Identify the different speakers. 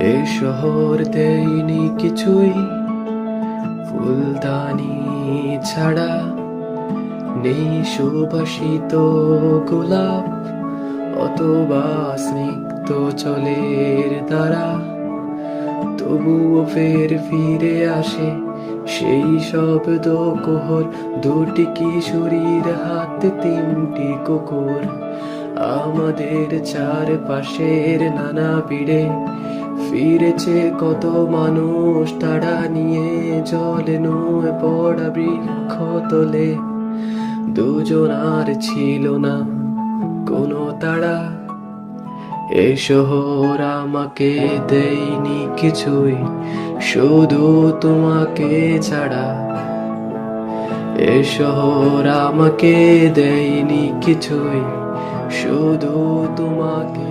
Speaker 1: এ শহর দেয়নি কিছুই, ফুলদানি ছাড়া নেই সুবাসিত গোলাপ অথবা স্নিগ্ধ জলের দ্বারা। তবুও ফের ফিরে আসে সেই শব্দ কোহর, দুটি কিশোরীর হাতে তিনটি কুকুর। আমাদের চারপাশের নানা ভিড়ে ফিরেছে কত মানুষ, তারা নিয়ে জলে নুয়ে পড়া বৃক্ষ তোলে। দুজন আর ছিল না কোনো তাড়া, এ শহর আমাকে দেয়নি কিছুই, শুধু তোমাকে ছাড়া। এ শহর আমাকে দেয়নি কিছুই, শুধু তোমাকে